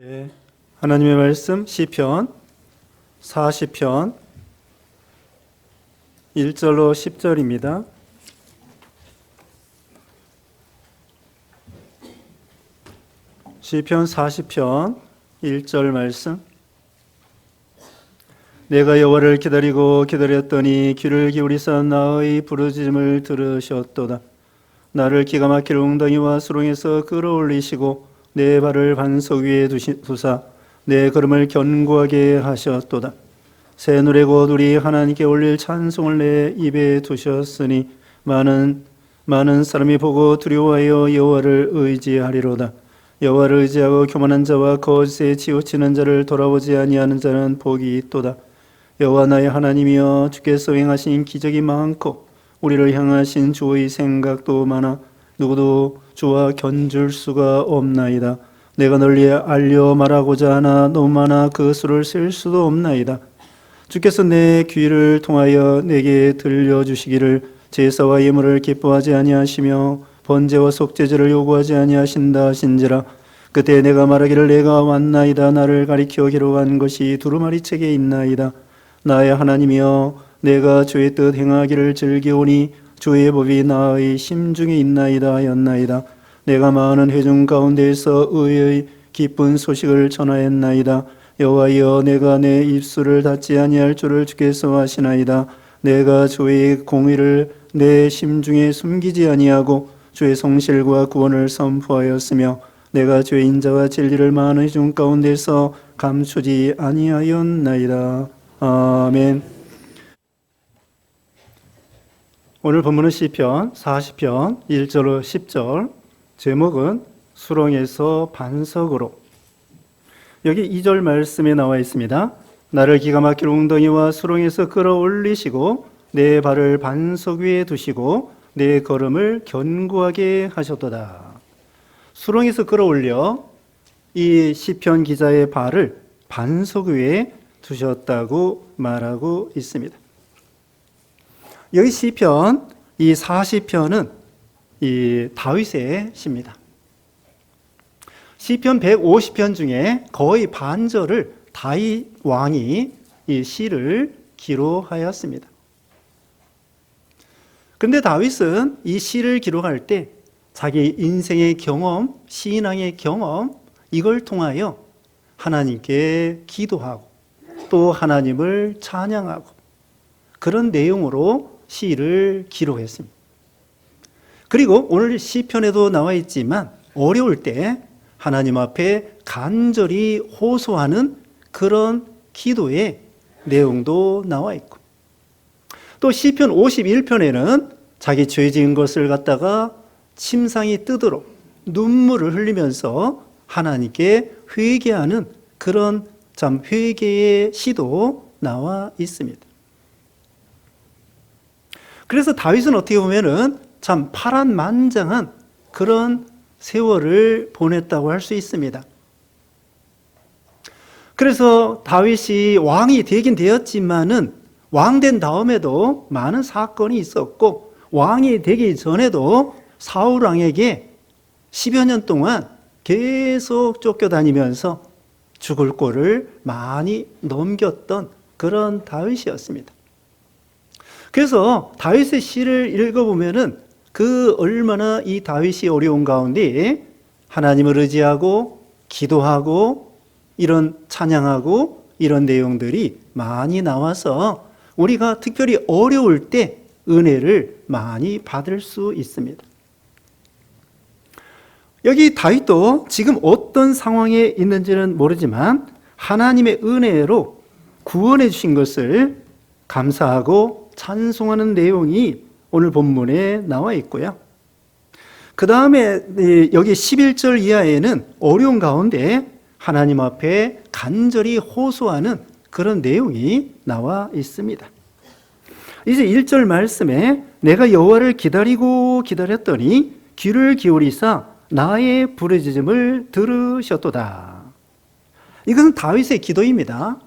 네, 하나님의 말씀 시편 40편 1절로 10절입니다. 시편 40편 1절 말씀. 내가 여호와를 기다리고 기다렸더니 귀를 기울이사 나의 부르짖음을 들으셨도다. 나를 기가 막힐 웅덩이와 수렁에서 끌어올리시고 내 발을 반석 위에 두사 내 걸음을 견고하게 하셨도다. 새 노래 곧 우리 하나님께 올릴 찬송을 내 입에 두셨으니 많은 사람이 보고 두려워하여 여호와를 의지하리로다. 여호와를 의지하고 교만한 자와 거짓에 치우치는 자를 돌아보지 아니하는 자는 복이 있도다. 여호와 나의 하나님이여, 주께서 행하신 기적이 많고 우리를 향하신 주의 생각도 많아 누구도 주와 견줄 수가 없나이다. 내가 널리 알려 말하고자 하나 너무 많아 그 수를 셀 수도 없나이다. 주께서 내 귀를 통하여 내게 들려주시기를 제사와 예물을 기뻐하지 아니하시며 번제와 속죄제를 요구하지 아니하신다 하신지라. 그때 내가 말하기를 내가 왔나이다. 나를 가리켜 기록한 것이 두루마리 책에 있나이다. 나의 하나님이여, 내가 주의 뜻 행하기를 즐기오니 주의 법이 나의 심중에 있나이다 하였나이다. 내가 많은 회중 가운데에서 의의 기쁜 소식을 전하였나이다. 여호와여, 내가 내 입술을 닫지 아니할 줄을 주께서 아시나이다. 내가 주의 공의를 내 심중에 숨기지 아니하고 주의 성실과 구원을 선포하였으며 내가 주의 인자와 진리를 많은 회중 가운데서 감추지 아니하였나이다. 아멘. 오늘 본문은 시편 40편 1절로 10절, 제목은 수렁에서 반석으로. 여기 2절 말씀에 나와 있습니다. 나를 기가 막힐 웅덩이와 수렁에서 끌어올리시고 내 발을 반석 위에 두시고 내 걸음을 견고하게 하셨도다. 수렁에서 끌어올려 이 시편 기자의 발을 반석 위에 두셨다고 말하고 있습니다. 여기 시편 이 40편은 이 다윗의 시입니다. 시편 150편 중에 거의 반절을 다윗 왕이 이 시를 기록하였습니다. 그런데 다윗은 이 시를 기록할 때 자기 인생의 경험, 신앙의 경험, 이걸 통하여 하나님께 기도하고 또 하나님을 찬양하고 그런 내용으로 시를 기록했습니다. 그리고 오늘 시편에도 나와 있지만 어려울 때 하나님 앞에 간절히 호소하는 그런 기도의 내용도 나와 있고, 또 시편 51편에는 자기 죄 지은 것을 갖다가 침상이 뜨도록 눈물을 흘리면서 하나님께 회개하는 그런 참 회개의 시도 나와 있습니다. 그래서 다윗은 어떻게 보면은 참 파란만장한 그런 세월을 보냈다고 할 수 있습니다. 그래서 다윗이 왕이 되긴 되었지만은 왕된 다음에도 많은 사건이 있었고, 왕이 되기 전에도 사울 왕에게 10여 년 동안 계속 쫓겨다니면서 죽을 꼴을 많이 넘겼던 그런 다윗이었습니다. 그래서 다윗의 시를 읽어보면은 그 얼마나 이 다윗이 어려운 가운데 하나님을 의지하고 기도하고 이런 찬양하고 이런 내용들이 많이 나와서 우리가 특별히 어려울 때 은혜를 많이 받을 수 있습니다. 여기 다윗도 지금 어떤 상황에 있는지는 모르지만 하나님의 은혜로 구원해 주신 것을 감사하고 찬송하는 내용이 오늘 본문에 나와 있고요. 그 다음에 여기 11절 이하에는 어려운 가운데 하나님 앞에 간절히 호소하는 그런 내용이 나와 있습니다. 이제 1절 말씀에 내가 여호와를 기다리고 기다렸더니 귀를 기울이사 나의 부르짖음을 들으셨도다. 이것은 다윗의 기도입니다.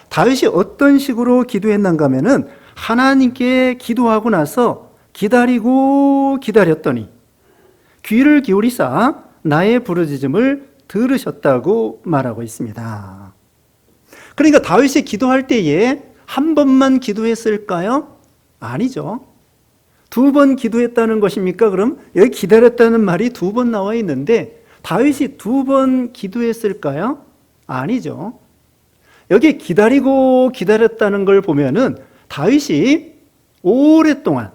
다윗이 어떤 식으로 기도했는가 하면은 하나님께 기도하고 나서 기다리고 기다렸더니 귀를 기울이사 나의 부르짖음을 들으셨다고 말하고 있습니다. 그러니까 다윗이 기도할 때에 한 번만 기도했을까요? 아니죠. 2번 기도했다는 것입니까? 그럼 여기 기다렸다는 말이 2번 나와 있는데 다윗이 2번 기도했을까요? 아니죠. 여기 기다리고 기다렸다는 걸 보면은 다윗이 오랫동안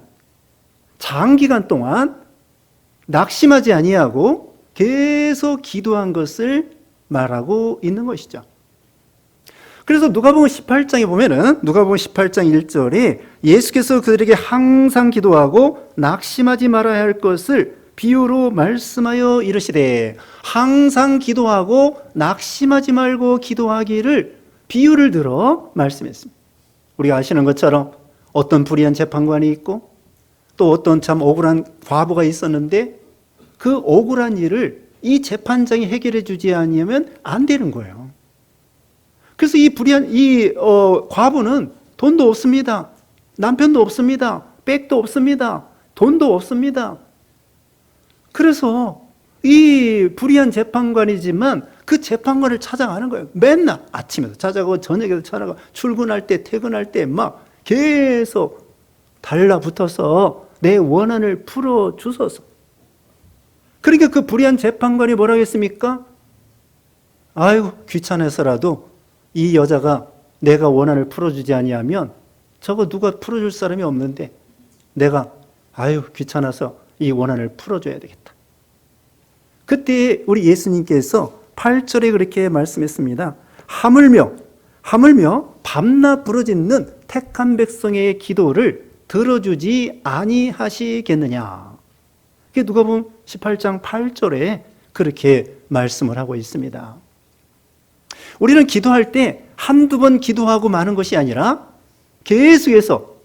장기간 동안 낙심하지 아니하고 계속 기도한 것을 말하고 있는 것이죠. 그래서 누가복음 18장에 보면은 누가복음 18장 1절에 예수께서 그들에게 항상 기도하고 낙심하지 말아야 할 것을 비유로 말씀하여 이르시되, 항상 기도하고 낙심하지 말고 기도하기를 비유를 들어 말씀했습니다. 우리가 아시는 것처럼 어떤 불의한 재판관이 있고 또 어떤 참 억울한 과부가 있었는데 그 억울한 일을 이 재판장이 해결해 주지 않으면 안 되는 거예요. 그래서 이 불의한 과부는 돈도 없습니다. 남편도 없습니다. 백도 없습니다. 돈도 없습니다. 그래서 이 불의한 재판관이지만 그 재판관을 찾아가는 거예요. 맨날 아침에도 찾아가고 저녁에도 찾아가고 출근할 때 퇴근할 때 막 계속 달라붙어서 내 원한을 풀어주소서. 그러니까 그 불의한 재판관이 뭐라고 했습니까? 아이고 귀찮아서라도 이 여자가 내가 원한을 풀어주지 아니하면 저거 누가 풀어줄 사람이 없는데 내가 아유 귀찮아서 이 원한을 풀어줘야 되겠다. 그때 우리 예수님께서 8절에 그렇게 말씀했습니다. 하물며 밤낮 부르짖는 택한 백성의 기도를 들어주지 아니하시겠느냐. 그게 누가복음 18장 8절에 그렇게 말씀을 하고 있습니다. 우리는 기도할 때 한두 번 기도하고 마는 것이 아니라 계속해서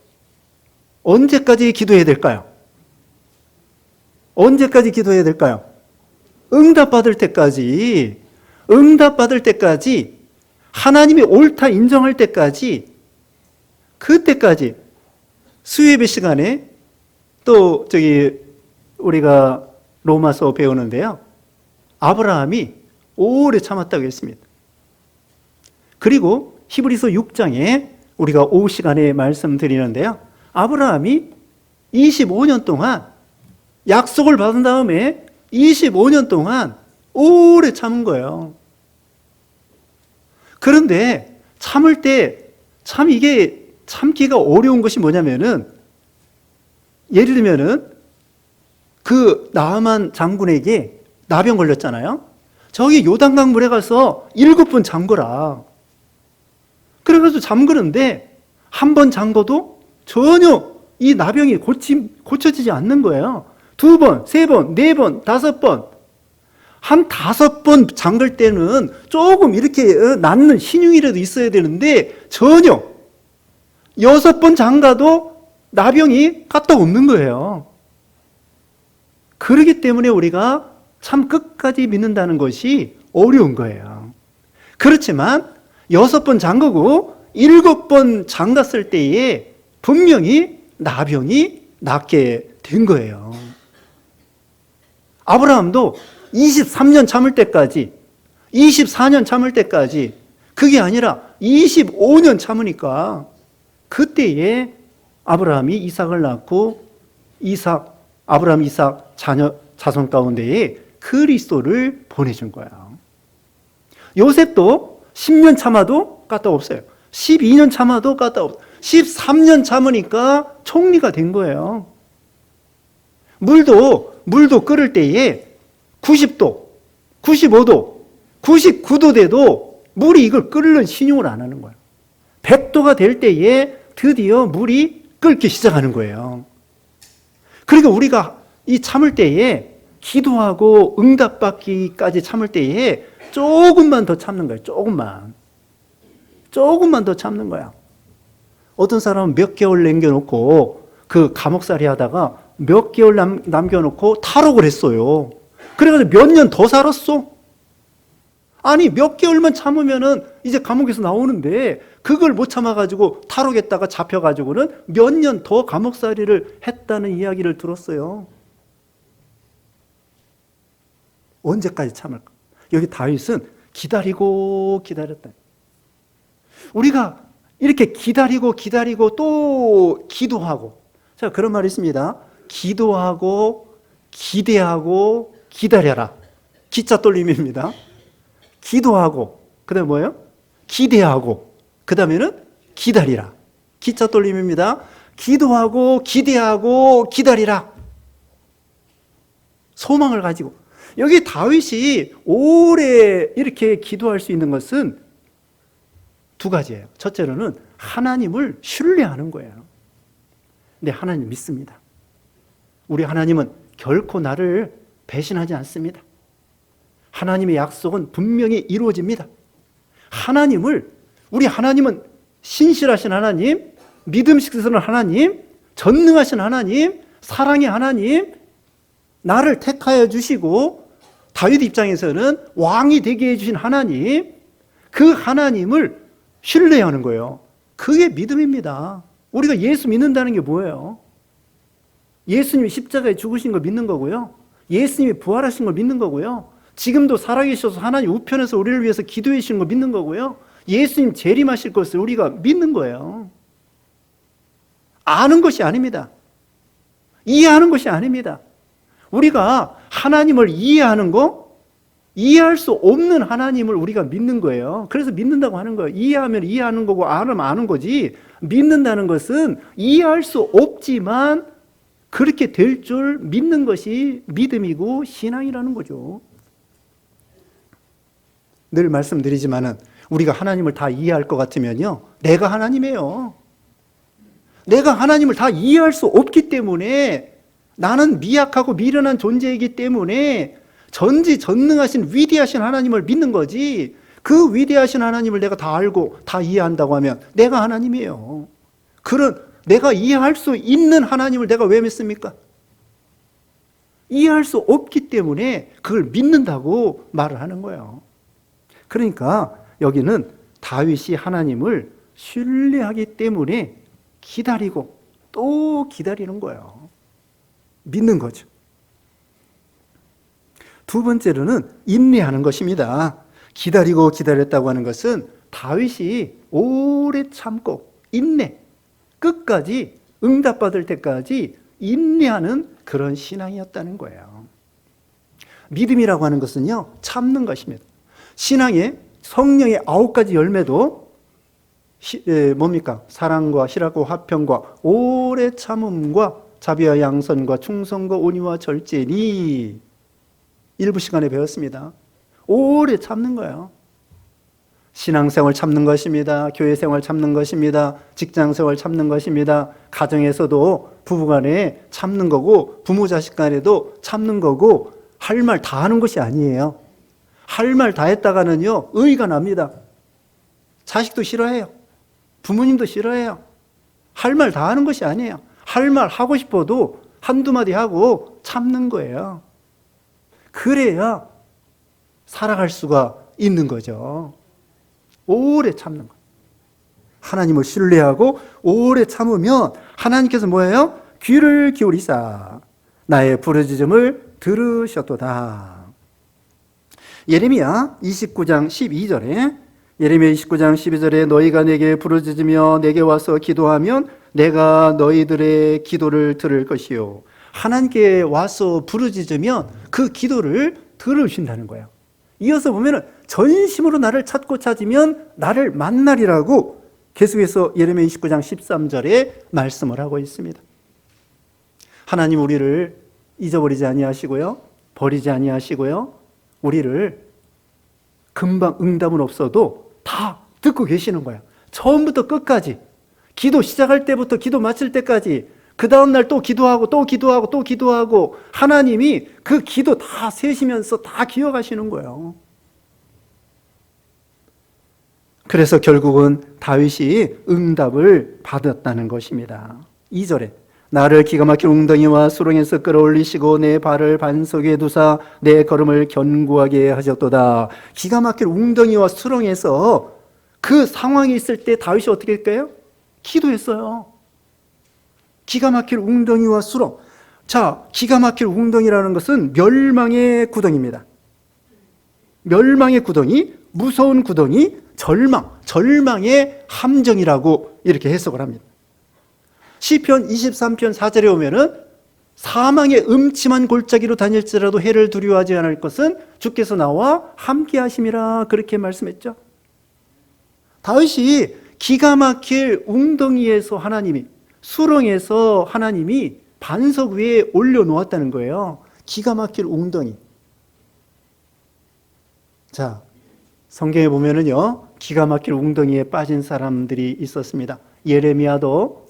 언제까지 기도해야 될까요? 언제까지 기도해야 될까요? 응답받을 때까지, 하나님이 옳다 인정할 때까지, 그때까지. 수요예배 시간에 또 우리가 로마서 배우는데요, 아브라함이 오래 참았다고 했습니다. 그리고 히브리서 6장에 우리가 오후 시간에 말씀드리는데요, 아브라함이 25년 동안 약속을 받은 다음에 25년 동안 오래 참은 거예요. 그런데 참을 때 참 이게 참기가 어려운 것이 뭐냐면은, 예를 들면은 그 나아만 장군에게 나병 걸렸잖아요. 저기 요단강 물에 가서 7번 잠그라. 그래가지고 잠그는데 한 번 잠궈도 전혀 이 나병이 고쳐지지 않는 거예요. 2번, 3번, 4번, 5번. 한 5번 잠글 때는 조금 이렇게 낫는 신용이라도 있어야 되는데 전혀 6번 잠가도 나병이 까딱 없는 거예요. 그렇기 때문에 우리가 참 끝까지 믿는다는 것이 어려운 거예요. 그렇지만 6번 잠그고 7번 잠갔을 때에 분명히 나병이 낫게 된 거예요. 아브라함도 23년 참을 때까지, 24년 참을 때까지, 그게 아니라 25년 참으니까 그때에 아브라함이 이삭을 낳고 아브라함 이삭 자손 가운데에 그리스도를 보내준 거예요. 요셉도 10년 참아도 까딱없어요. 12년 참아도 까딱없어요. 13년 참으니까 총리가 된 거예요. 물도 끓을 때에 90도, 95도, 99도 돼도 물이 이걸 끓는 신용을 안 하는 거예요. 100도가 될 때에 드디어 물이 끓기 시작하는 거예요. 그러니까 우리가 이 참을 때에, 기도하고 응답받기까지 참을 때에 조금만 더 참는 거예요. 조금만 더 참는 거야. 어떤 사람은 몇 개월 남겨놓고 그 감옥살이 하다가 몇 개월 남겨놓고 탈옥을 했어요. 그래가지고 몇 년 더 살았어. 아니 몇 개월만 참으면은 이제 감옥에서 나오는데 그걸 못 참아가지고 탈옥했다가 잡혀가지고는 몇 년 더 감옥살이를 했다는 이야기를 들었어요. 언제까지 참을까? 여기 다윗은 기다리고 기다렸다. 우리가 이렇게 기다리고 또 기도하고, 자, 그런 말이 있습니다. 기도하고 기대하고 기다려라. 기자 돌림입니다. 기도하고, 그 다음에 뭐예요? 기대하고, 그 다음에는 기다리라. 기자 돌림입니다. 기도하고 기대하고 기다리라. 소망을 가지고. 여기 다윗이 오래 이렇게 기도할 수 있는 것은 두 가지예요. 첫째로는 하나님을 신뢰하는 거예요. 네, 하나님 믿습니다. 우리 하나님은 결코 나를 배신하지 않습니다. 하나님의 약속은 분명히 이루어집니다. 우리 하나님은 신실하신 하나님, 믿음직스러운 하나님, 전능하신 하나님, 사랑의 하나님, 나를 택하여 주시고 다윗 입장에서는 왕이 되게 해주신 하나님, 그 하나님을 신뢰하는 거예요. 그게 믿음입니다. 우리가 예수 믿는다는 게 뭐예요? 예수님이 십자가에 죽으신 걸 믿는 거고요. 예수님이 부활하신 걸 믿는 거고요. 지금도 살아계셔서 하나님 우편에서 우리를 위해서 기도해 주신 걸 믿는 거고요. 예수님 재림하실 것을 우리가 믿는 거예요. 아는 것이 아닙니다. 이해하는 것이 아닙니다. 우리가 하나님을 이해하는 거, 이해할 수 없는 하나님을 우리가 믿는 거예요. 그래서 믿는다고 하는 거예요. 이해하면 이해하는 거고 아는 아는 거지, 믿는다는 것은 이해할 수 없지만 그렇게 될 줄 믿는 것이 믿음이고 신앙이라는 거죠. 늘 말씀드리지만은 우리가 하나님을 다 이해할 것 같으면요, 내가 하나님이에요. 내가 하나님을 다 이해할 수 없기 때문에, 나는 미약하고 미련한 존재이기 때문에 전지전능하신 위대하신 하나님을 믿는 거지, 그 위대하신 하나님을 내가 다 알고 다 이해한다고 하면 내가 하나님이에요. 그런 내가 이해할 수 있는 하나님을 내가 왜 믿습니까? 이해할 수 없기 때문에 그걸 믿는다고 말을 하는 거예요. 그러니까 여기는 다윗이 하나님을 신뢰하기 때문에 기다리고 또 기다리는 거예요. 믿는 거죠. 두 번째로는 인내하는 것입니다. 기다리고 기다렸다고 하는 것은 다윗이 오래 참고 인내, 끝까지 응답받을 때까지 인내하는 그런 신앙이었다는 거예요. 믿음이라고 하는 것은요, 참는 것입니다. 신앙의 성령의 9가지 열매도 뭡니까? 사랑과 희락과 화평과 오래 참음과 자비와 양선과 충성과 온유와 절제니, 일부 시간에 배웠습니다. 오래 참는 거예요. 신앙생활 참는 것입니다. 교회생활 참는 것입니다. 직장생활 참는 것입니다. 가정에서도 부부간에 참는 거고, 부모 자식 간에도 참는 거고, 할 말 다 하는 것이 아니에요. 할 말 다 했다가는요, 의의가 납니다. 자식도 싫어해요. 부모님도 싫어해요. 할 말 다 하는 것이 아니에요. 할 말 하고 싶어도 한두 마디 하고 참는 거예요. 그래야 살아갈 수가 있는 거죠. 오래 참는 거. 하나님을 신뢰하고 오래 참으면 하나님께서 뭐예요? 귀를 기울이사 나의 부르짖음을 들으셨도다. 예레미야 29장 12절에, 예레미야 29장 12절에 너희가 내게 부르짖으며 내게 와서 기도하면 내가 너희들의 기도를 들을 것이요. 하나님께 와서 부르짖으면 그 기도를 들으신다는 거예요. 이어서 보면은 전심으로 나를 찾고 찾으면 나를 만나리라고 계속해서 예레미야 29장 13절에 말씀을 하고 있습니다. 하나님 우리를 잊어버리지 아니하시고요, 버리지 아니하시고요, 우리를 금방 응답은 없어도 다 듣고 계시는 거예요. 처음부터 끝까지, 기도 시작할 때부터 기도 마칠 때까지, 그 다음날 또 기도하고 또 기도하고 또 기도하고, 하나님이 그 기도 다 세시면서 다 기억하시는 거예요. 그래서 결국은 다윗이 응답을 받았다는 것입니다. 2절에 나를 기가 막힌 웅덩이와 수렁에서 끌어올리시고 내 발을 반석에 두사 내 걸음을 견고하게 하셨도다. 기가 막힌 웅덩이와 수렁에서 그 상황이 있을 때 다윗이 어떻게 했을까요? 기도했어요. 기가 막힐 웅덩이와 수렁. 자, 기가 막힐 웅덩이라는 것은 멸망의 구덩이입니다. 멸망의 구덩이, 무서운 구덩이, 절망의 함정이라고 이렇게 해석을 합니다. 시편 23편 4절에 오면은 사망의 음침한 골짜기로 다닐지라도 해를 두려워하지 않을 것은 주께서 나와 함께 하심이라 그렇게 말씀했죠. 다윗이 기가 막힐 웅덩이에서 하나님이, 수렁에서 하나님이 반석 위에 올려놓았다는 거예요. 기가 막힐 웅덩이. 자, 성경에 보면은요, 기가 막힐 웅덩이에 빠진 사람들이 있었습니다. 예레미야도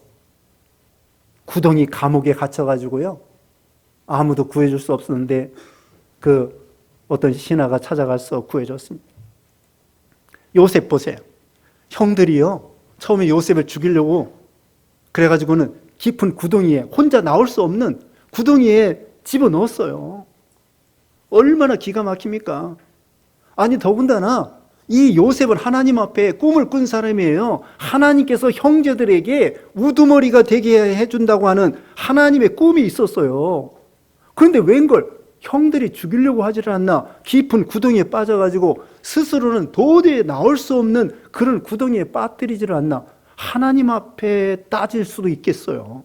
구덩이 감옥에 갇혀가지고요, 아무도 구해줄 수 없었는데 그 어떤 신하가 찾아가서 구해줬습니다. 요셉 보세요. 형들이요, 처음에 요셉을 죽이려고 그래가지고는 깊은 구덩이에, 혼자 나올 수 없는 구덩이에 집어넣었어요. 얼마나 기가 막힙니까? 아니, 더군다나 이 요셉은 하나님 앞에 꿈을 꾼 사람이에요. 하나님께서 형제들에게 우두머리가 되게 해준다고 하는 하나님의 꿈이 있었어요. 그런데 웬걸 형들이 죽이려고 하질 않나 깊은 구덩이에 빠져가지고 스스로는 도저히 나올 수 없는 그런 구덩이에 빠뜨리지를 않나 하나님 앞에 따질 수도 있겠어요.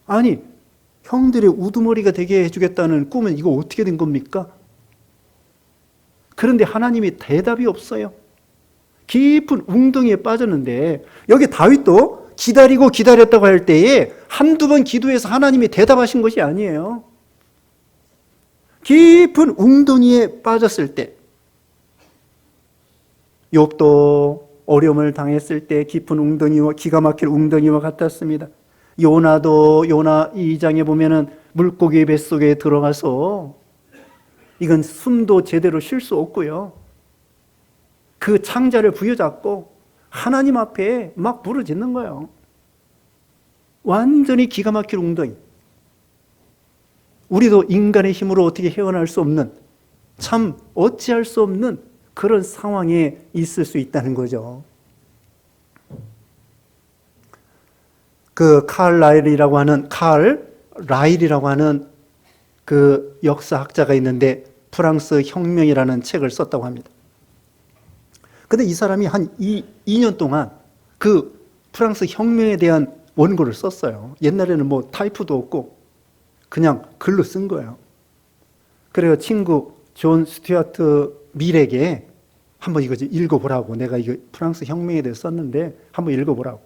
아니, 형들의 우두머리가 되게 해주겠다는 꿈은 이거 어떻게 된 겁니까? 그런데 하나님이 대답이 없어요. 깊은 웅덩이에 빠졌는데, 여기 다윗도 기다리고 기다렸다고 할 때에 한두 번 기도해서 하나님이 대답하신 것이 아니에요. 깊은 웅덩이에 빠졌을 때, 욥도 어려움을 당했을 때 깊은 웅덩이와 기가 막힐 웅덩이와 같았습니다. 요나도 요나 2장에 보면은 물고기 뱃속에 들어가서 이건 숨도 제대로 쉴 수 없고요, 그 창자를 부여잡고 하나님 앞에 막 부르짖는 거예요. 완전히 기가 막힐 웅덩이. 우리도 인간의 힘으로 어떻게 헤어날 수 없는, 참 어찌할 수 없는 그런 상황에 있을 수 있다는 거죠. 그 칼 라일이라고 하는 그 역사학자가 있는데 프랑스 혁명이라는 책을 썼다고 합니다. 근데 이 사람이 한 2년 동안 그 프랑스 혁명에 대한 원고를 썼어요. 옛날에는 뭐 타이프도 없고 그냥 글로 쓴 거예요. 그래서 친구 존 스튜어트 밀에게 한번 이거 읽어보라고, 내가 이거 프랑스 혁명에 대해서 썼는데 한번 읽어보라고.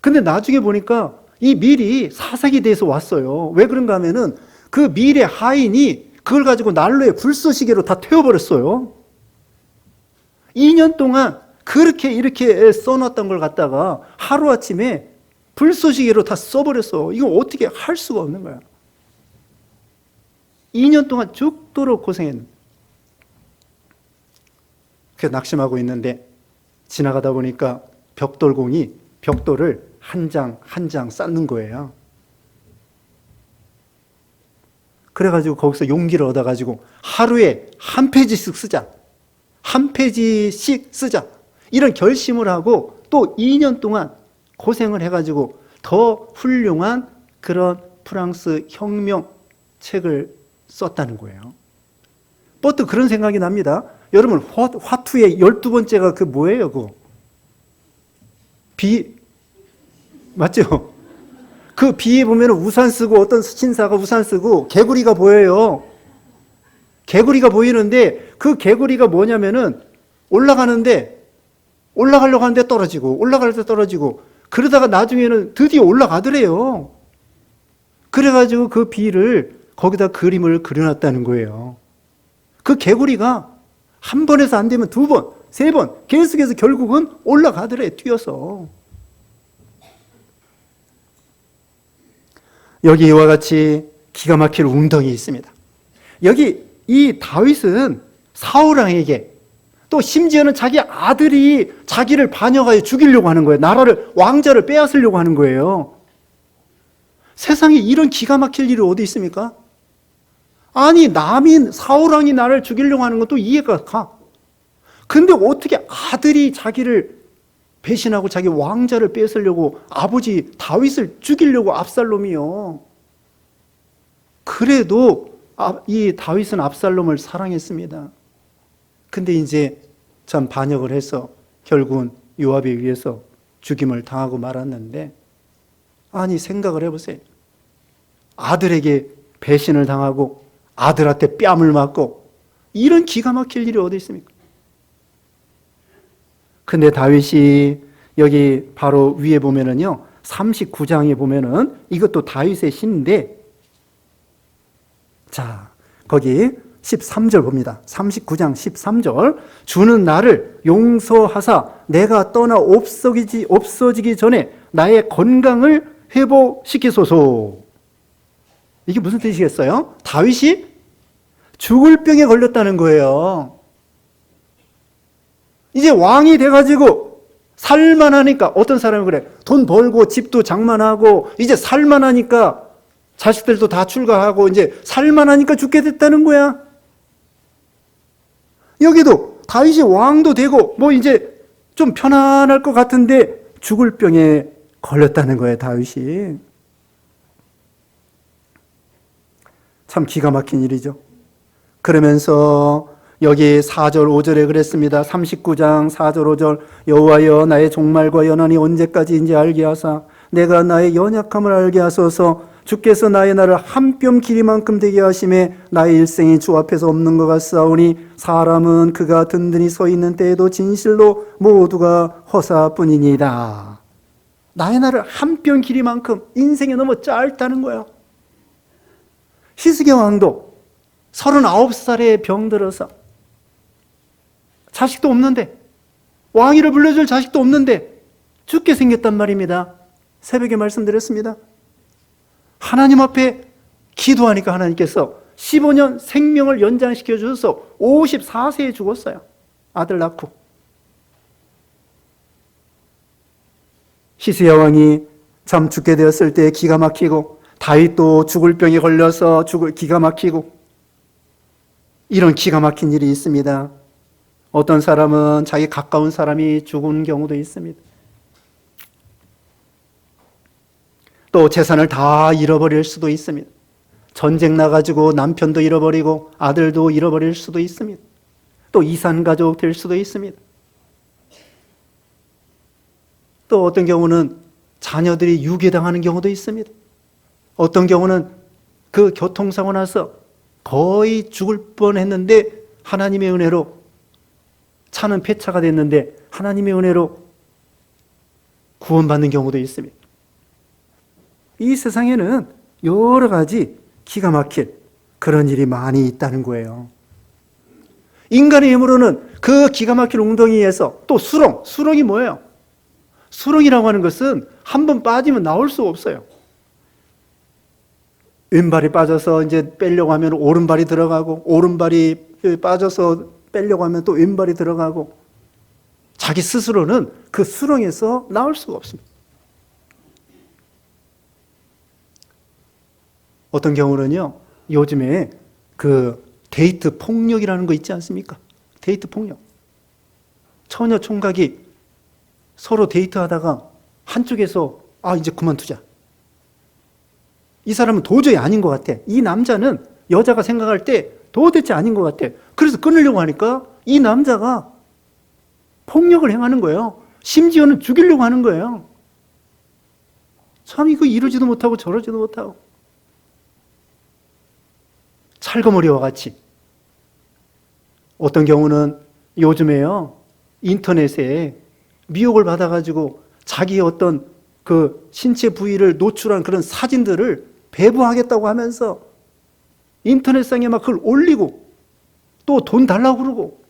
근데 나중에 보니까 이 밀이 사색에 대해서 왔어요. 왜 그런가 하면은 그 밀의 하인이 그걸 가지고 난로에 불쏘시개로 다 태워버렸어요. 2년 동안 그렇게 이렇게 써놨던 걸 갖다가 하루아침에 불쏘시개로 다 써버렸어. 이거 어떻게 할 수가 없는 거야. 2년 동안 죽도록 고생했는데. 그래서 낙심하고 있는데 지나가다 보니까 벽돌공이 벽돌을 한 장 한 장 쌓는 거예요. 그래가지고 거기서 용기를 얻어가지고 하루에 한 페이지씩 쓰자, 한 페이지씩 쓰자, 이런 결심을 하고 또 2년 동안 고생을 해가지고 더 훌륭한 그런 프랑스 혁명 책을 썼다는 거예요. 또 그런 생각이 납니다. 여러분, 화투의 12번째가 그 뭐예요? 그거 맞죠? 그 비에 보면 우산 쓰고, 어떤 신사가 우산 쓰고 개구리가 보여요. 개구리가 보이는데 그 개구리가 뭐냐면은 올라가려고 하는데 떨어지고, 올라갈 때 떨어지고, 그러다가 나중에는 드디어 올라가더래요. 그래가지고 그 비를 거기다 그림을 그려놨다는 거예요. 그 개구리가 한 번에서 안 되면 두 번, 세 번 계속해서 결국은 올라가더래, 뛰어서. 여기 이와 같이 기가 막힐 웅덩이 있습니다. 여기 이 다윗은 사울왕에게, 또 심지어는 자기 아들이 자기를 반역하여 죽이려고 하는 거예요. 나라를, 왕자를 빼앗으려고 하는 거예요. 세상에 이런 기가 막힐 일이 어디 있습니까? 아니, 남인 사울왕이 나를 죽이려고 하는 것도 이해가 가. 근데 어떻게 아들이 자기를 배신하고 자기 왕자를 뺏으려고, 아버지 다윗을 죽이려고, 압살롬이요. 그래도 이 다윗은 압살롬을 사랑했습니다. 근데 이제 참 반역을 해서 결국은 요압에 의해서 죽임을 당하고 말았는데, 아니 생각을 해보세요. 아들에게 배신을 당하고 아들한테 뺨을 맞고 이런 기가 막힐 일이 어디 있습니까? 근데 다윗이 여기 바로 위에 보면은요, 39장에 보면은 이것도 다윗의 시인데, 자, 거기 13절 봅니다. 39장 13절. 주는 나를 용서하사 내가 떠나 없어지기 전에 나의 건강을 회복시키소서. 이게 무슨 뜻이겠어요? 다윗이 죽을 병에 걸렸다는 거예요. 이제 왕이 돼가지고 살만하니까, 어떤 사람이 그래, 돈 벌고 집도 장만하고 이제 살만하니까 자식들도 다 출가하고 이제 살만하니까 죽게 됐다는 거야. 여기도 다윗이 왕도 되고 뭐 이제 좀 편안할 것 같은데 죽을 병에 걸렸다는 거예요, 다윗이. 참 기가 막힌 일이죠. 그러면서 여기 4절 5절에 그랬습니다. 39장 4절 5절. 여호와여 나의 종말과 연한이 언제까지인지 알게 하사 내가 나의 연약함을 알게 하소서. 주께서 나의 날을 한 뼘 길이만큼 되게 하심에 나의 일생이 주 앞에서 없는 것 같사오니 사람은 그가 든든히 서 있는 때에도 진실로 모두가 허사뿐이니이다. 나의 날을 한 뼘 길이만큼, 인생이 너무 짧다는 거예요. 히스기야 왕도 39살에 병들어서 자식도 없는데, 왕위를 물려줄 자식도 없는데 죽게 생겼단 말입니다. 새벽에 말씀드렸습니다. 하나님 앞에 기도하니까 하나님께서 15년 생명을 연장시켜 주셔서 54세에 죽었어요. 아들 낳고. 히스기야 왕이 참 죽게 되었을 때 기가 막히고, 다윗도 죽을 병에 걸려서 기가 막히고, 이런 기가 막힌 일이 있습니다. 어떤 사람은 자기 가까운 사람이 죽은 경우도 있습니다. 또 재산을 다 잃어버릴 수도 있습니다. 전쟁 나가지고 남편도 잃어버리고 아들도 잃어버릴 수도 있습니다. 또 이산가족 될 수도 있습니다. 또 어떤 경우는 자녀들이 유괴당하는 경우도 있습니다. 어떤 경우는 그 교통사고 나서 거의 죽을 뻔했는데 하나님의 은혜로, 차는 폐차가 됐는데 하나님의 은혜로 구원받는 경우도 있습니다. 이 세상에는 여러 가지 기가 막힐 그런 일이 많이 있다는 거예요. 인간의 힘으로는 그 기가 막힐 웅덩이에서 또 수렁이 뭐예요? 수렁이라고 하는 것은 한 번 빠지면 나올 수가 없어요. 왼발이 빠져서 이제 빼려고 하면 오른발이 들어가고, 오른발이 빠져서 빼려고 하면 또 왼발이 들어가고, 자기 스스로는 그 수렁에서 나올 수가 없습니다. 어떤 경우는요, 요즘에 그 데이트 폭력이라는 거 있지 않습니까? 데이트 폭력. 처녀 총각이 서로 데이트하다가 한쪽에서 이제 그만두자. 이 사람은 도저히 아닌 것 같아. 이 남자는 여자가 생각할 때 도대체 아닌 것 같아. 그래서 끊으려고 하니까 이 남자가 폭력을 행하는 거예요. 심지어는 죽이려고 하는 거예요. 참 이거 이러지도 못하고 저러지도 못하고. 찰거머리와 같이. 어떤 경우는 요즘에요, 인터넷에 미혹을 받아가지고 자기의 어떤 그 신체 부위를 노출한 그런 사진들을 배부하겠다고 하면서 인터넷상에 막 그걸 올리고 또 돈 달라고 그러고,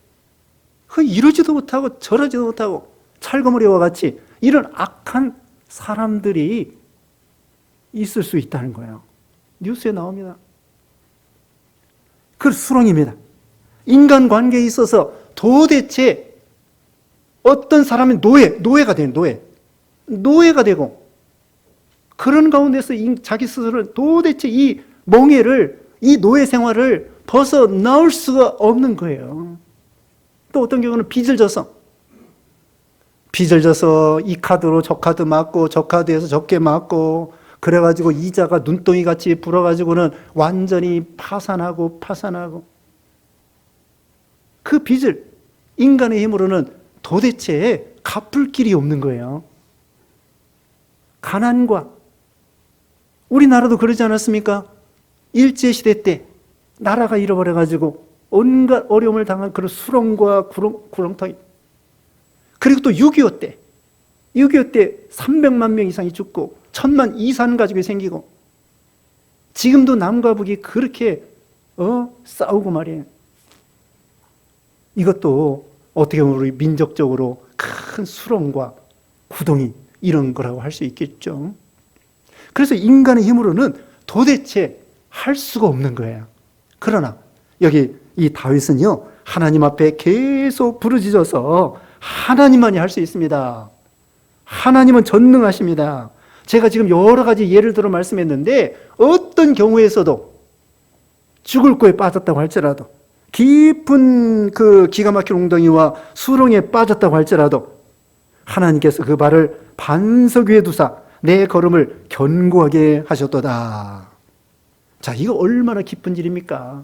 그 이러지도 못하고 저러지도 못하고 찰거머리와 같이 이런 악한 사람들이 있을 수 있다는 거예요. 뉴스에 나옵니다. 그 수렁입니다. 인간관계에 있어서 도대체 어떤 사람은 노예가 돼요. 노예가 되고, 그런 가운데서 자기 스스로는 도대체 이 멍에를, 이 노예 생활을 벗어나올 수가 없는 거예요. 또 어떤 경우는 빚을 져서 이 카드로 저 카드 맞고 저 카드에서 적게 맞고, 그래가지고 이자가 눈덩이 같이 불어가지고는 완전히 파산하고 그 빚을 인간의 힘으로는 도대체 갚을 길이 없는 거예요. 가난과, 우리나라도 그러지 않았습니까? 일제시대 때 나라가 잃어버려가지고 온갖 어려움을 당한 그런 수렁과 구렁텅이. 그리고 또 6.25 때 300만 명 이상이 죽고 1000만 이산 가족이 생기고, 지금도 남과 북이 그렇게 싸우고 말이에요. 이것도 어떻게 보면 우리 민족적으로 큰 수렁과 구덩이 이런 거라고 할 수 있겠죠. 그래서 인간의 힘으로는 도대체 할 수가 없는 거예요. 그러나 여기 이 다윗은요, 하나님 앞에 계속 부르짖어서 하나님만이 할 수 있습니다. 하나님은 전능하십니다. 제가 지금 여러 가지 예를 들어 말씀했는데, 어떤 경우에서도 죽을 거에 빠졌다고 할지라도, 깊은 그 기가 막힌 웅덩이와 수렁에 빠졌다고 할지라도 하나님께서 그 발을 반석 위에 두사 내 걸음을 견고하게 하셨도다. 자, 이거 얼마나 기쁜 일입니까?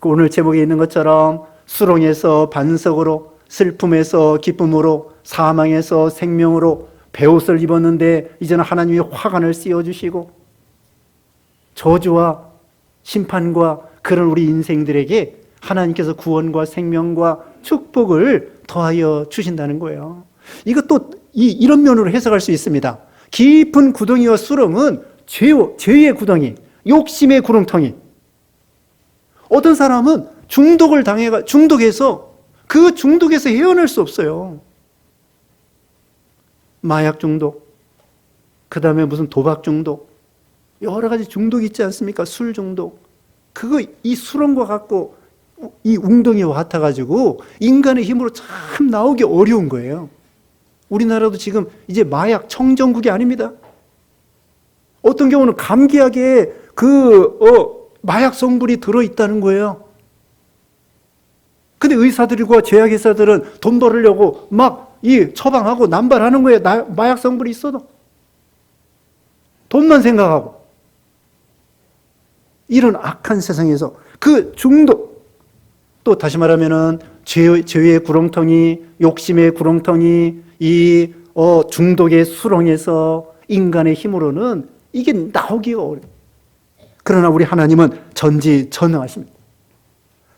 오늘 제목에 있는 것처럼 수렁에서 반석으로, 슬픔에서 기쁨으로, 사망에서 생명으로 베옷을 입었는데 이제는 하나님이 화관을 씌워주시고, 저주와 심판과 그런 우리 인생들에게 하나님께서 구원과 생명과 축복을 더하여 주신다는 거예요. 이것도 이런 면으로 해석할 수 있습니다. 깊은 구덩이와 수렁은 죄의 구덩이, 욕심의 구렁텅이. 어떤 사람은 중독해서 그 중독에서 헤어날 수 없어요. 마약 중독, 그 다음에 무슨 도박 중독, 여러 가지 중독이 있지 않습니까? 술 중독. 그거 이 수렁과 같고 이 웅덩이와 같아가지고 인간의 힘으로 참 나오기 어려운 거예요. 우리나라도 지금 이제 마약 청정국이 아닙니다. 어떤 경우는 감기약에 마약 성분이 들어있다는 거예요. 근데 의사들과 제약회사들은 돈 벌으려고 막 처방하고 남발하는 거예요. 마약 성분이 있어도. 돈만 생각하고. 이런 악한 세상에서 그 중독, 또 다시 말하면은 죄의 구렁텅이, 욕심의 구렁텅이, 이 중독의 수렁에서 인간의 힘으로는 이게 나오기가 어려워요. 그러나 우리 하나님은 전지전능하십니다.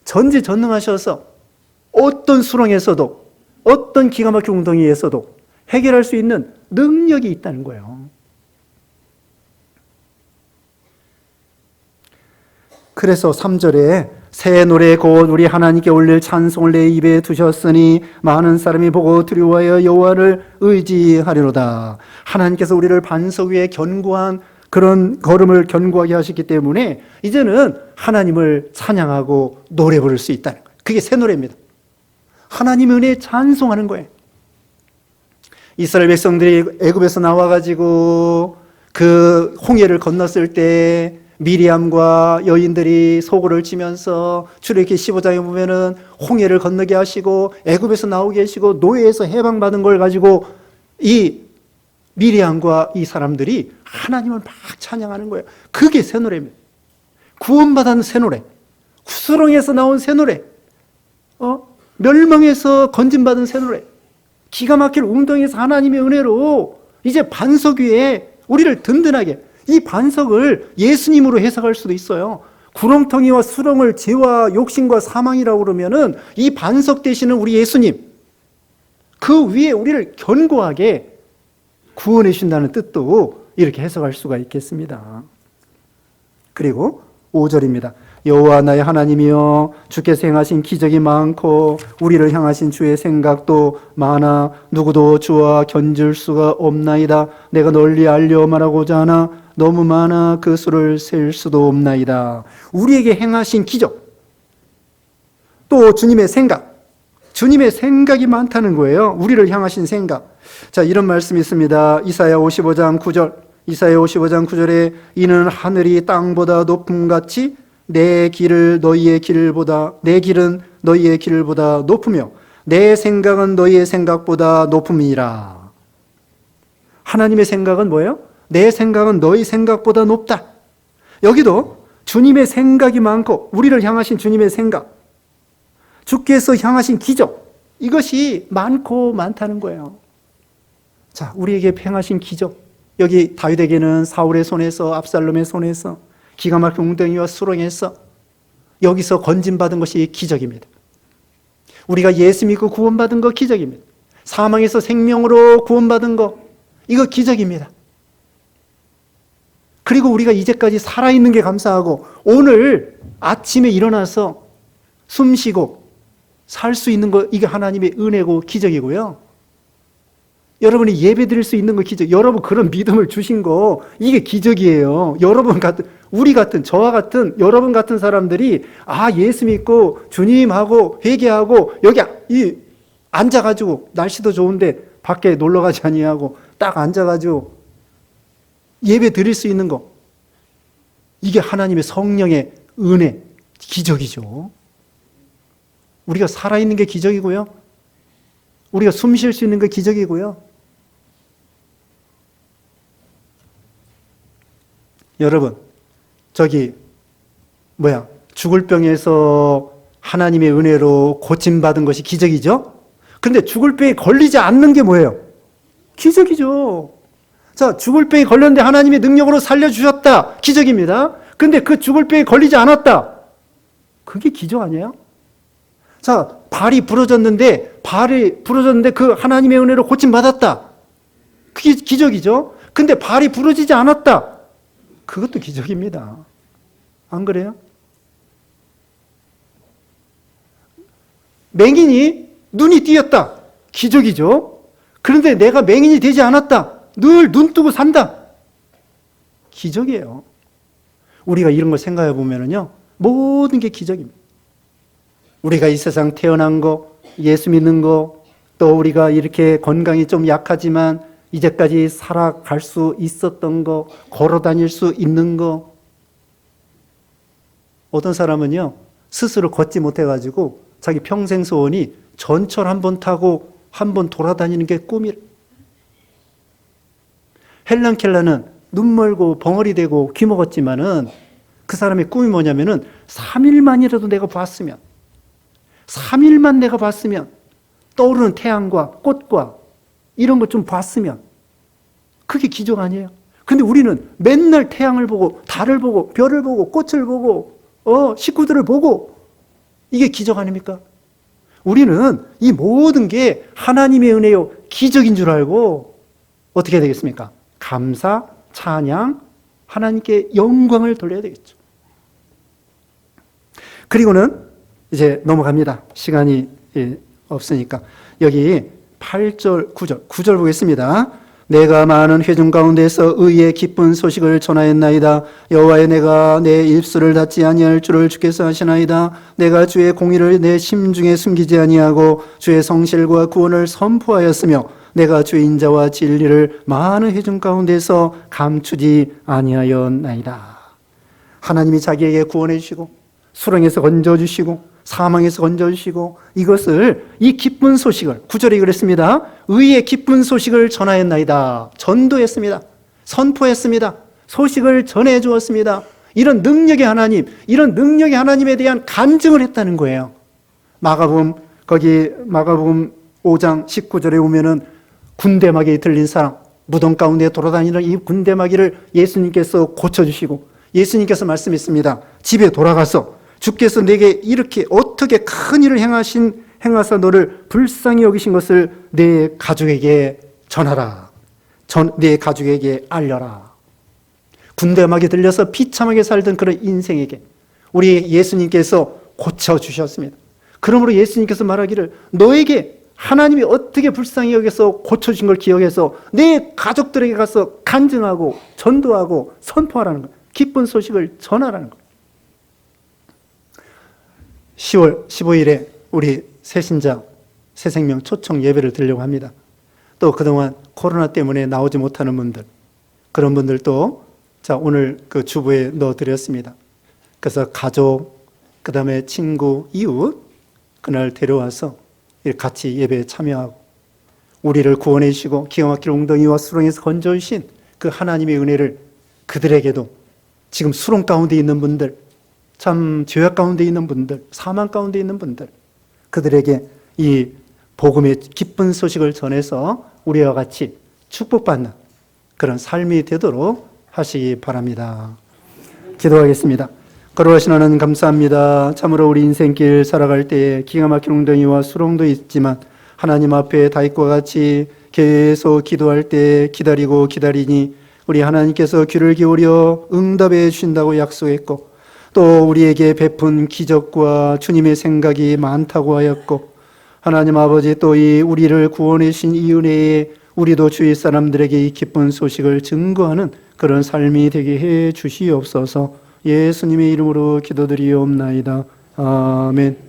전지전능하셔서 어떤 수렁에서도, 어떤 기가 막힌 웅덩이에서도 해결할 수 있는 능력이 있다는 거예요. 그래서 3절에 새 노래 곧 우리 하나님께 올릴 찬송을 내 입에 두셨으니 많은 사람이 보고 두려워하여 여호와를 의지하리로다. 하나님께서 우리를 반석 위에 견고한 그런 걸음을 견고하게 하셨기 때문에 이제는 하나님을 찬양하고 노래 부를 수 있다는 거예요. 그게 새 노래입니다. 하나님의 은혜에 찬송하는 거예요. 이스라엘 백성들이 애굽에서 나와가지고 그 홍해를 건넜을 때 미리암과 여인들이 소고를 치면서 출애굽기 15장에 보면은 홍해를 건너게 하시고 애굽에서 나오게 하시고 노예에서 해방받은 걸 가지고 이 미리암과 이 사람들이 하나님을 막 찬양하는 거예요. 그게 새 노래입니다. 구원받은 새 노래, 수렁에서 나온 새 노래, 멸망에서 건진받은 새 노래, 기가 막힐 웅덩이에서 하나님의 은혜로 이제 반석 위에 우리를 든든하게, 이 반석을 예수님으로 해석할 수도 있어요. 구렁텅이와 수렁을 죄와 욕심과 사망이라고 그러면은 이 반석 되시는 우리 예수님, 그 위에 우리를 견고하게 구원해 주신다는 뜻도 이렇게 해석할 수가 있겠습니다. 그리고 5절입니다. 여호와 나의 하나님이여 주께서 행하신 기적이 많고 우리를 향하신 주의 생각도 많아 누구도 주와 견줄 수가 없나이다. 내가 널리 알려 말하고자 하나 너무 많아 그 수를 셀 수도 없나이다. 우리에게 행하신 기적, 또 주님의 생각이 많다는 거예요. 우리를 향하신 생각. 자, 이런 말씀이 있습니다. 이사야 55장 9절에 이는 하늘이 땅보다 높음같이 내 길은 너희의 길보다 높으며 내 생각은 너희의 생각보다 높음이라. 하나님의 생각은 뭐예요? 내 생각은 너희 생각보다 높다. 여기도 주님의 생각이 많고 우리를 향하신 주님의 생각. 주께서 향하신 기적, 이것이 많고 많다는 거예요. 자, 우리에게 행하신 기적, 여기 다윗에게는 사울의 손에서, 압살롬의 손에서, 기가 막힌 웅덩이와 수렁에서, 여기서 건진받은 것이 기적입니다. 우리가 예수 믿고 구원받은 거 기적입니다. 사망에서 생명으로 구원받은 거, 이거 기적입니다. 그리고 우리가 이제까지 살아있는 게 감사하고, 오늘 아침에 일어나서 숨 쉬고 살 수 있는 거, 이게 하나님의 은혜고 기적이고요. 여러분이 예배 드릴 수 있는 거 기적. 여러분 그런 믿음을 주신 거, 이게 기적이에요. 여러분 같은, 우리 같은, 저와 같은, 여러분 같은 사람들이 예수 믿고 주님하고 회개하고 여기 앉아가지고, 날씨도 좋은데 밖에 놀러 가지 아니하고 딱 앉아가지고 예배 드릴 수 있는 거, 이게 하나님의 성령의 은혜, 기적이죠. 우리가 살아있는 게 기적이고요. 우리가 숨 쉴 수 있는 게 기적이고요. 여러분, 죽을 병에서 하나님의 은혜로 고침받은 것이 기적이죠? 근데 죽을 병에 걸리지 않는 게 뭐예요? 기적이죠. 자, 죽을 병에 걸렸는데 하나님의 능력으로 살려주셨다. 기적입니다. 근데 그 죽을 병에 걸리지 않았다. 그게 기적 아니에요? 자, 발이 부러졌는데 그 하나님의 은혜로 고침받았다. 그게 기적이죠. 근데 발이 부러지지 않았다. 그것도 기적입니다. 안 그래요? 맹인이 눈이 띄었다. 기적이죠. 그런데 내가 맹인이 되지 않았다. 늘 눈 뜨고 산다. 기적이에요. 우리가 이런 걸 생각해 보면요, 모든 게 기적입니다. 우리가 이 세상 태어난 거, 예수 믿는 거, 또 우리가 이렇게 건강이 좀 약하지만 이제까지 살아갈 수 있었던 거, 걸어 다닐 수 있는 거. 어떤 사람은요, 스스로 걷지 못해가지고 자기 평생 소원이 전철 한 번 타고 한 번 돌아다니는 게 꿈이래. 헬런 켈러는 눈 멀고 벙어리 되고 귀 먹었지만은 그 사람의 꿈이 뭐냐면은 3일만이라도 내가 봤으면, 3일만 내가 봤으면, 떠오르는 태양과 꽃과 이런 것 좀 봤으면, 그게 기적 아니에요? 근데 우리는 맨날 태양을 보고 달을 보고 별을 보고 꽃을 보고 식구들을 보고, 이게 기적 아닙니까? 우리는 이 모든 게 하나님의 은혜요, 기적인 줄 알고 어떻게 해야 되겠습니까? 감사, 찬양, 하나님께 영광을 돌려야 되겠죠. 그리고는 이제 넘어갑니다. 시간이 없으니까. 여기 8절, 9절 보겠습니다. 내가 많은 회중 가운데서 의의 기쁜 소식을 전하였나이다. 여호와의 내가 내 입술을 닫지 아니할 줄을 주께서 아시나이다. 내가 주의 공의를 내 심중에 숨기지 아니하고 주의 성실과 구원을 선포하였으며 내가 주의 인자와 진리를 많은 회중 가운데서 감추지 아니하였나이다. 하나님이 자기에게 구원해 주시고 수렁에서 건져주시고 사망에서 건져주시고, 이것을, 이 기쁜 소식을, 9절에 그랬습니다. 의의 기쁜 소식을 전하였나이다. 전도했습니다. 선포했습니다. 소식을 전해주었습니다. 이런 능력의 하나님, 이런 능력의 하나님에 대한 간증을 했다는 거예요. 마가복음 5장 19절에 보면은 군대마귀에 들린 사람, 무덤 가운데 돌아다니는 이 군대마귀를 예수님께서 고쳐주시고, 예수님께서 말씀했습니다. 집에 돌아가서 주께서 내게 이렇게 어떻게 큰 일을 행하사 너를 불쌍히 여기신 것을 내 가족에게 전하라. 내 가족에게 알려라. 군대막에 들려서 비참하게 살던 그런 인생에게 우리 예수님께서 고쳐주셨습니다. 그러므로 예수님께서 말하기를, 너에게 하나님이 어떻게 불쌍히 여겨서 고쳐주신 걸 기억해서 내 가족들에게 가서 간증하고 전도하고 선포하라는 거예요. 기쁜 소식을 전하라는 거예요. 10월 15일에 우리 새신자 새생명 초청 예배를 드리려고 합니다. 또 그동안 코로나 때문에 나오지 못하는 분들, 그런 분들도 오늘 그 주부에 넣어드렸습니다. 그래서 가족, 그 다음에 친구, 이웃, 그날 데려와서 같이 예배에 참여하고 우리를 구원해 주시고 기가 막힐 웅덩이와 수렁에서 건져주신 그 하나님의 은혜를 그들에게도, 지금 수렁 가운데 있는 분들, 참 죄악 가운데 있는 분들, 사망 가운데 있는 분들, 그들에게 이 복음의 기쁜 소식을 전해서 우리와 같이 축복받는 그런 삶이 되도록 하시기 바랍니다. 기도하겠습니다. 거룩하신 하나님 감사합니다. 참으로 우리 인생길 살아갈 때에 기가 막힌 웅덩이와 수렁도 있지만 하나님 앞에 다윗과 같이 계속 기도할 때 기다리고 기다리니 우리 하나님께서 귀를 기울여 응답해 주신다고 약속했고 또 우리에게 베푼 기적과 주님의 생각이 많다고 하였고 하나님 아버지 또 이 우리를 구원해 주신 이 은혜에 우리도 주위 사람들에게 이 기쁜 소식을 증거하는 그런 삶이 되게 해 주시옵소서. 예수님의 이름으로 기도드리옵나이다. 아멘.